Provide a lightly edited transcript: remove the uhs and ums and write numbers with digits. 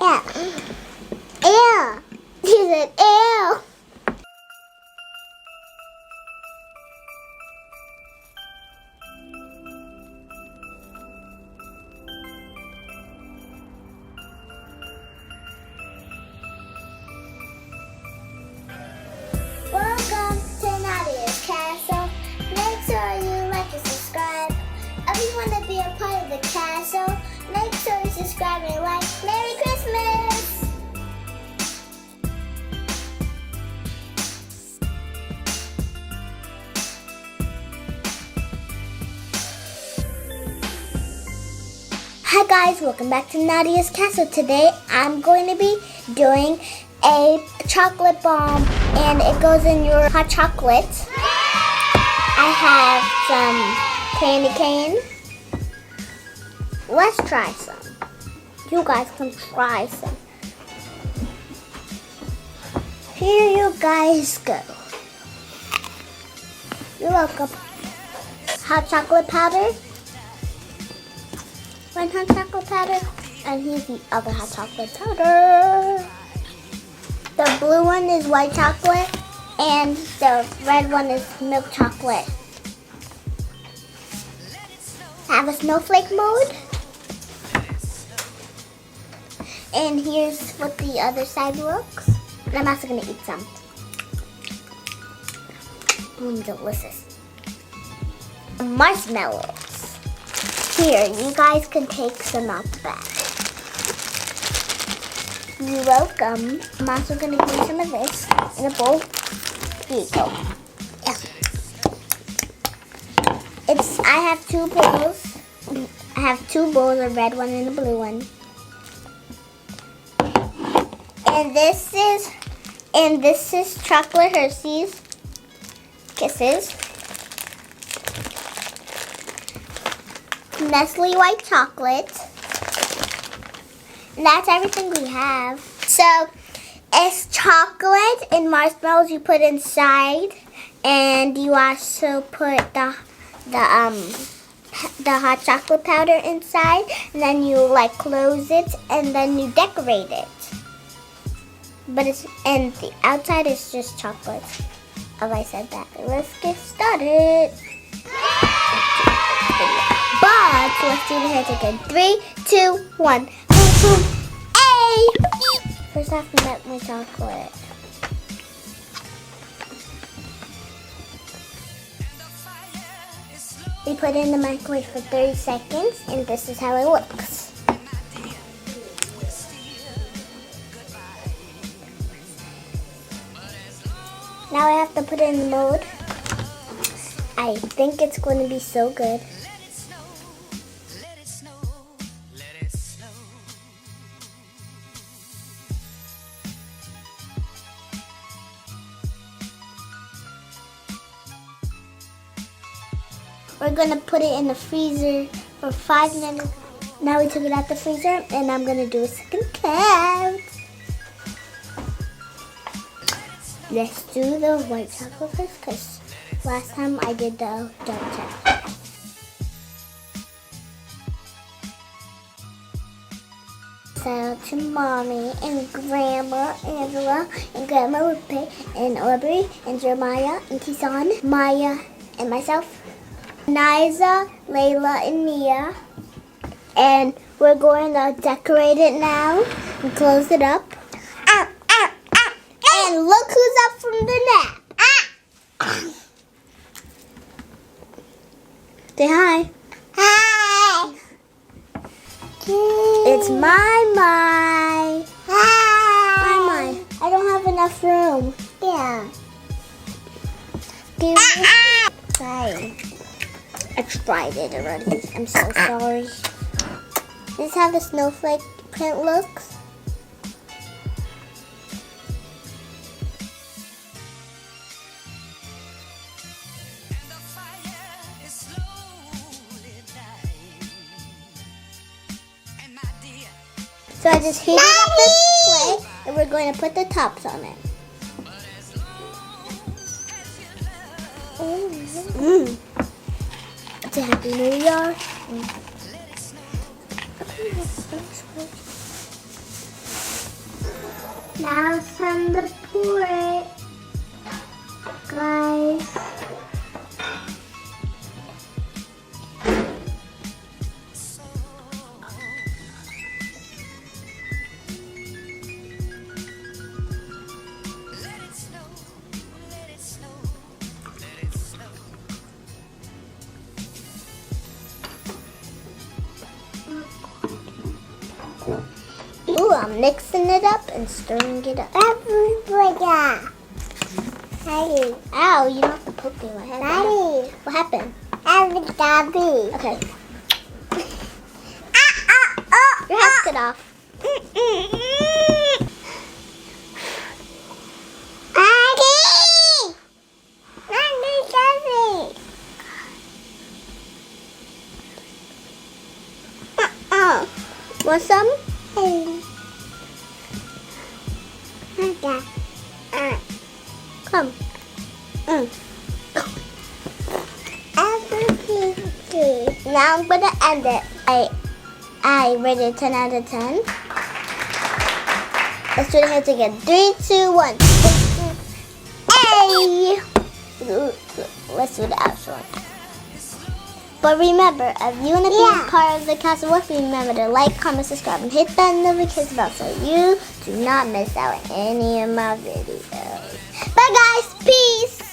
Yeah. Ew. She said, ew. Welcome to Nadia's Castle. Make sure you like and subscribe. If you want to be a part of the castle, make sure you subscribe and like. Merry Christmas! Hi guys, welcome back to Nadia's Castle. Today I'm going to be doing a chocolate bomb and it goes in your hot chocolate. I have some candy cane. Let's try some. You guys can try some. Here you guys go. You're welcome. Hot chocolate powder. One hot chocolate powder. And here's the other hot chocolate powder. The blue one is white chocolate. And the red one is milk chocolate. I have a snowflake mode. And here's what the other side looks. And I'm also gonna eat some. Delicious. Marshmallows. Here, you guys can take some out the back. You're welcome. I'm also gonna give you some of this in a bowl. Here you go. Yeah. I have two bowls. I have two bowls, a red one and a blue one. And this is chocolate Hershey's Kisses. Nestle white chocolate. And that's everything we have. So it's chocolate and marshmallows you put inside, and you also put the hot chocolate powder inside, and then you like close it and then you decorate it. But and the outside is just chocolate. Oh, I said that. Let's get started. But let's do the hair again. 3, 2, 1. Hey! First I have to melt my chocolate. We put it in the microwave for 30 seconds, and this is how it looks. Now I have to put it in the mold. I think it's going to be so good. We're going to put it in the freezer for 5 minutes. Now we took it out the freezer, and I'm going to do a second count. Let's do the white chocolate first, because last time I did the dark chocolate. So to Mommy and Grandma Angela and Grandma Lupe and Aubrey and Jeremiah and Kisan, Maya and myself, Niza, Layla, and Mia. And we're going to decorate it now and close it up. And look who's up from the nap. Say hi. Hi. It's my. Hi. My. I don't have enough room. Yeah. Hi. I tried it already. I'm so sorry. This is how the snowflake print looks. So I just heated up this plate, and we're going to put the tops on it. It's a Happy New Year. Now it's time to pour it, guys. Ooh, I'm mixing it up and stirring it up. Everybody. Daddy. Ow, you don't have to poke me. What happened? Daddy. What happened? Daddy. Okay. Your head's cut off. Want some? Come. Now I'm gonna end it. I rated 10 out of 10. Let's do the hands again. 3, 2, 1. Hey! Let's do the outro. But remember, if you want to be part of the Castle Wolf, remember to like, comment, subscribe, and hit that notification bell so you do not miss out on any of my videos. Bye guys, peace!